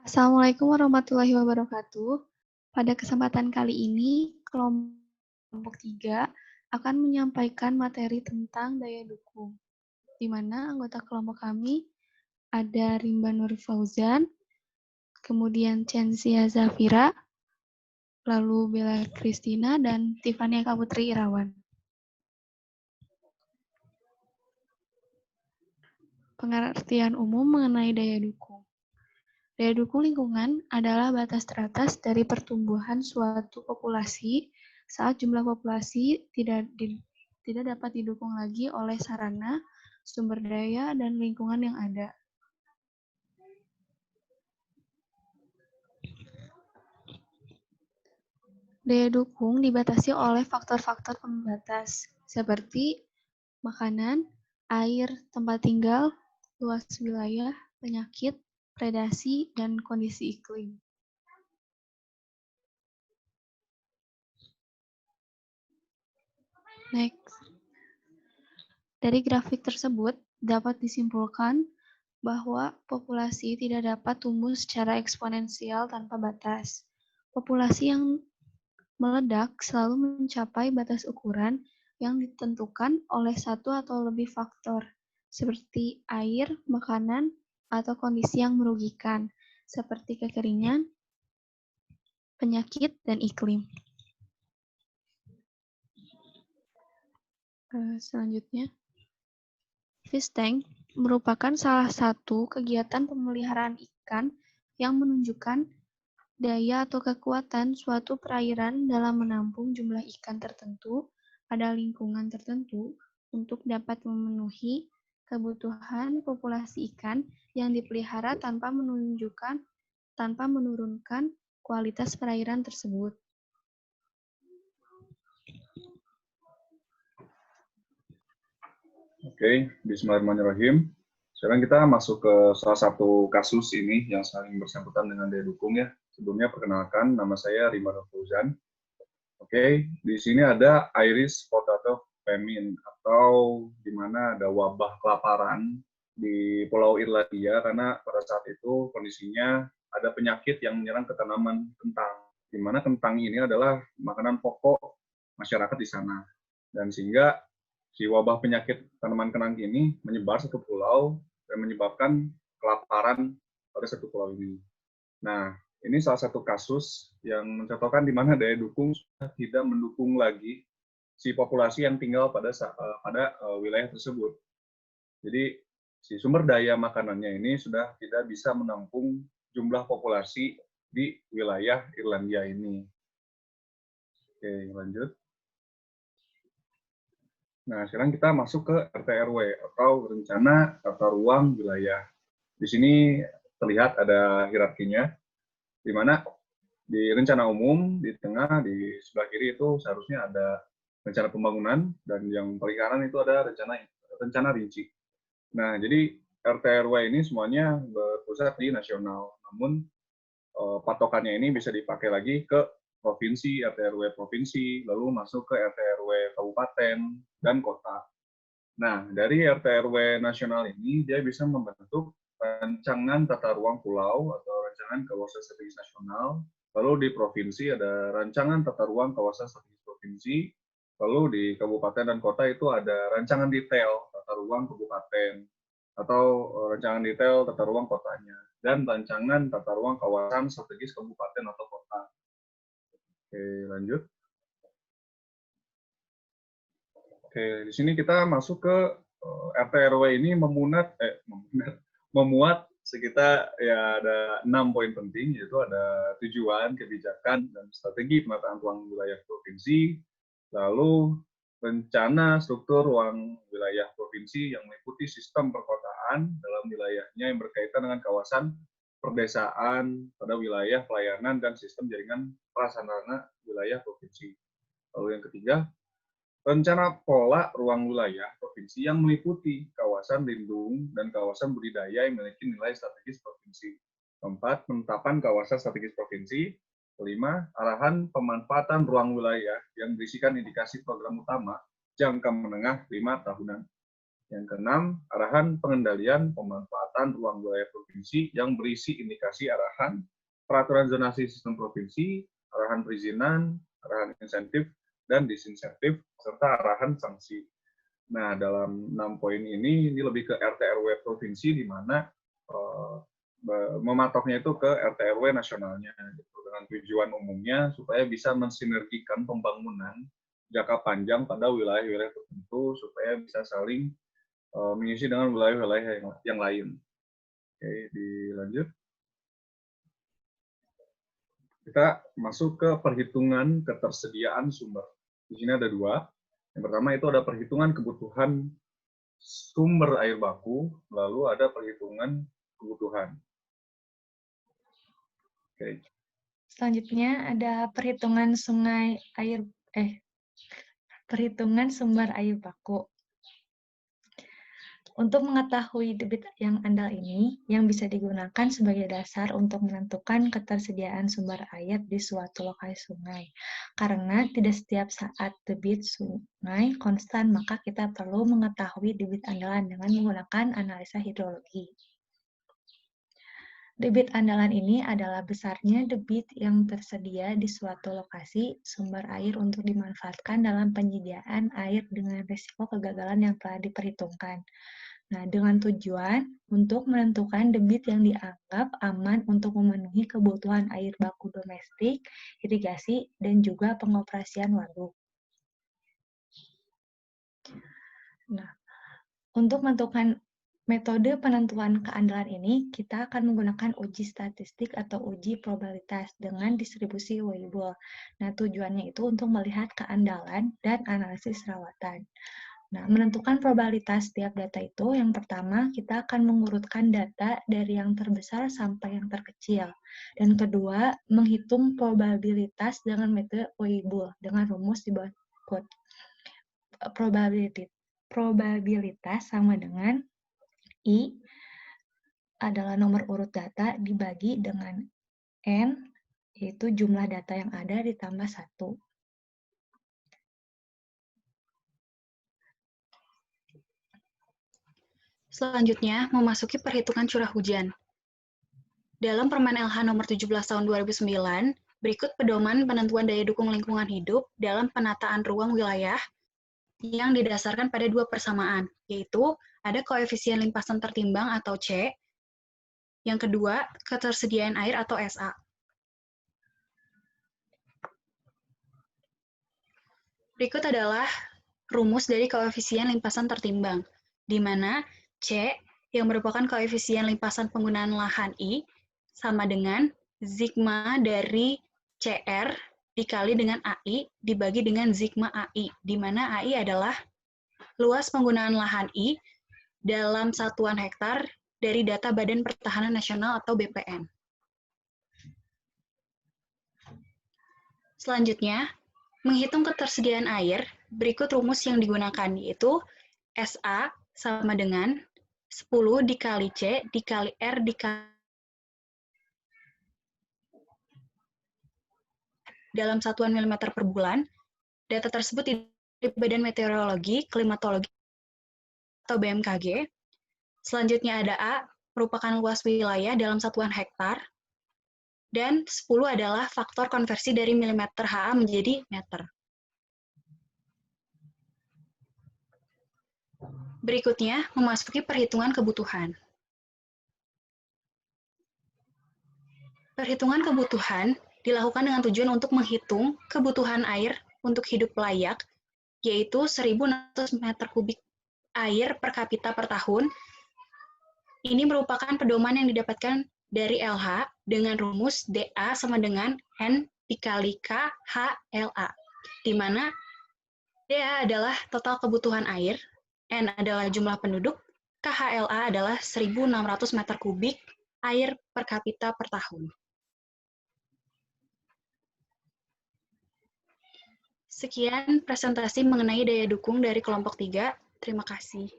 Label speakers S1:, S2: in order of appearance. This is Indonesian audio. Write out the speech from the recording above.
S1: Assalamualaikum warahmatullahi wabarakatuh. Pada kesempatan kali ini, kelompok 3 akan menyampaikan materi tentang daya dukung, di mana anggota kelompok kami ada Rimba Nur Fauzan, kemudian Censia Zafira, lalu Bella Kristina, dan Tiffany Kaputri Irawan. Pengertian umum mengenai daya dukung. Daya dukung lingkungan adalah batas teratas dari pertumbuhan suatu populasi saat jumlah populasi tidak dapat didukung lagi oleh sarana, sumber daya, dan lingkungan yang ada. Daya dukung dibatasi oleh faktor-faktor pembatas, seperti makanan, air, tempat tinggal, luas wilayah, penyakit, predasi, dan kondisi iklim. Next. Dari grafik tersebut dapat disimpulkan bahwa populasi tidak dapat tumbuh secara eksponensial tanpa batas. Populasi yang meledak selalu mencapai batas ukuran yang ditentukan oleh satu atau lebih faktor, seperti air, makanan, atau kondisi yang merugikan, seperti kekeringan, penyakit, dan iklim. Selanjutnya, fish tank merupakan salah satu kegiatan pemeliharaan ikan yang menunjukkan daya atau kekuatan suatu perairan dalam menampung jumlah ikan tertentu pada lingkungan tertentu untuk dapat memenuhi kebutuhan populasi ikan yang dipelihara tanpa menurunkan kualitas perairan tersebut.
S2: Oke, bismillahirrahmanirrahim. Sekarang kita masuk ke salah satu kasus ini yang saling bersangkutan dengan daya dukung ya. Sebelumnya perkenalkan, nama saya Rimba Nur Fauzan. Oke, di sini ada Iris Potato Famine atau di mana ada wabah kelaparan di Pulau Irlandia karena pada saat itu kondisinya ada penyakit yang menyerang ke tanaman kentang. Di mana kentang ini adalah makanan pokok masyarakat di sana. Dan sehingga si wabah penyakit tanaman kenang ini menyebar satu pulau dan menyebabkan kelaparan pada satu pulau ini. Nah, ini salah satu kasus yang mencontohkan di mana daya dukung sudah tidak mendukung lagi si populasi yang tinggal pada wilayah tersebut. Jadi, si sumber daya makanannya ini sudah tidak bisa menampung jumlah populasi di wilayah Irlandia ini. Oke, lanjut. Nah, sekarang kita masuk ke RT/RW atau rencana tata ruang wilayah. Di sini terlihat ada hierarkinya, di mana di rencana umum, di tengah, di sebelah kiri itu seharusnya ada rencana pembangunan, dan yang paling kanan itu ada rencana rinci. Nah, jadi RT/RW ini semuanya berpusat di nasional, namun patokannya ini bisa dipakai lagi ke provinsi, RT/RW provinsi, lalu masuk ke RT/RW kabupaten dan kota. Nah, dari RT/RW nasional ini dia bisa membentuk rancangan tata ruang pulau atau rancangan kawasan strategis nasional. Lalu di provinsi ada rancangan tata ruang kawasan strategis provinsi. Lalu di kabupaten dan kota itu ada rancangan detail tata ruang kabupaten atau rancangan detail tata ruang kotanya dan rancangan tata ruang kawasan strategis kabupaten atau kota. Oke, lanjut. Oke, di sini kita masuk ke RT/RW ini memuat sekitar ya ada 6 poin penting, yaitu ada tujuan, kebijakan, dan strategi penataan ruang wilayah provinsi, lalu rencana struktur ruang wilayah provinsi yang meliputi sistem perkotaan dalam wilayahnya yang berkaitan dengan kawasan perdesaan pada wilayah pelayanan dan sistem jaringan prasarana wilayah provinsi. Lalu yang ketiga, rencana pola ruang wilayah provinsi yang meliputi kawasan lindung dan kawasan budidaya yang memiliki nilai strategis provinsi. Keempat, penetapan kawasan strategis provinsi. Kelima, arahan pemanfaatan ruang wilayah yang berisikan indikasi program utama jangka menengah 5 tahunan. Yang keenam, arahan pengendalian pemanfaatan ruang wilayah provinsi yang berisi indikasi arahan peraturan zonasi sistem provinsi, arahan perizinan, arahan insentif dan disinsentif, serta arahan sanksi. Nah, dalam 6 poin ini lebih ke RT RW provinsi, di mana mematoknya itu ke RT RW nasionalnya, gitu, dengan tujuan umumnya supaya bisa mensinergikan pembangunan jangka panjang pada wilayah-wilayah tertentu supaya bisa saling mengisi dengan wilayah-wilayah yang lain. Oke, dilanjut. Kita masuk ke perhitungan ketersediaan sumber. Di sini ada 2. Yang pertama itu ada perhitungan kebutuhan sumber air baku, lalu ada perhitungan kebutuhan. Oke.
S3: Selanjutnya ada perhitungan perhitungan sumber air baku. Untuk mengetahui debit yang andal ini, yang bisa digunakan sebagai dasar untuk menentukan ketersediaan sumber air di suatu lokasi sungai. Karena tidak setiap saat debit sungai konstan, maka kita perlu mengetahui debit andalan dengan menggunakan analisa hidrologi. Debit andalan ini adalah besarnya debit yang tersedia di suatu lokasi sumber air untuk dimanfaatkan dalam penyediaan air dengan risiko kegagalan yang telah diperhitungkan. Nah, dengan tujuan untuk menentukan debit yang dianggap aman untuk memenuhi kebutuhan air baku domestik, irigasi, dan juga pengoperasian waduk. Nah, untuk menentukan metode penentuan keandalan ini, kita akan menggunakan uji statistik atau uji probabilitas dengan distribusi Weibull. Nah, tujuannya itu untuk melihat keandalan dan analisis rawatan. Nah, menentukan probabilitas setiap data itu, yang pertama, kita akan mengurutkan data dari yang terbesar sampai yang terkecil. Dan kedua, menghitung probabilitas dengan metode Weibull, dengan rumus di bawah quote. Probabilitas sama dengan I adalah nomor urut data dibagi dengan N, yaitu jumlah data yang ada ditambah 1.
S1: Selanjutnya, memasuki perhitungan curah hujan. Dalam Permen LH nomor 17 tahun 2009, berikut pedoman penentuan daya dukung lingkungan hidup dalam penataan ruang wilayah yang didasarkan pada 2 persamaan, yaitu ada koefisien limpasan tertimbang atau C, yang kedua, ketersediaan air atau SA. Berikut adalah rumus dari koefisien limpasan tertimbang, di mana C yang merupakan koefisien limpasan penggunaan lahan I sama dengan sigma dari CR dikali dengan AI dibagi dengan sigma AI, di mana AI adalah luas penggunaan lahan I dalam satuan hektar dari data Badan Pertahanan Nasional atau BPN. Selanjutnya, menghitung ketersediaan air, berikut rumus yang digunakan, yaitu SA sama dengan 10 dikali C dikali R dikali dalam satuan milimeter per bulan. Data tersebut dari Badan Meteorologi, Klimatologi, atau BMKG. Selanjutnya ada A, merupakan luas wilayah dalam satuan hektar. Dan 10 adalah faktor konversi dari milimeter HA menjadi meter. Berikutnya, memasuki perhitungan kebutuhan. Perhitungan kebutuhan dilakukan dengan tujuan untuk menghitung kebutuhan air untuk hidup layak, yaitu 1.600 meter kubik air per kapita per tahun. Ini merupakan pedoman yang didapatkan dari LH dengan rumus DA sama dengan N dikali KHLA, di mana DA adalah total kebutuhan air, N adalah jumlah penduduk, KHLA adalah 1.600 meter kubik air per kapita per tahun. Sekian presentasi mengenai daya dukung dari kelompok 3. Terima kasih.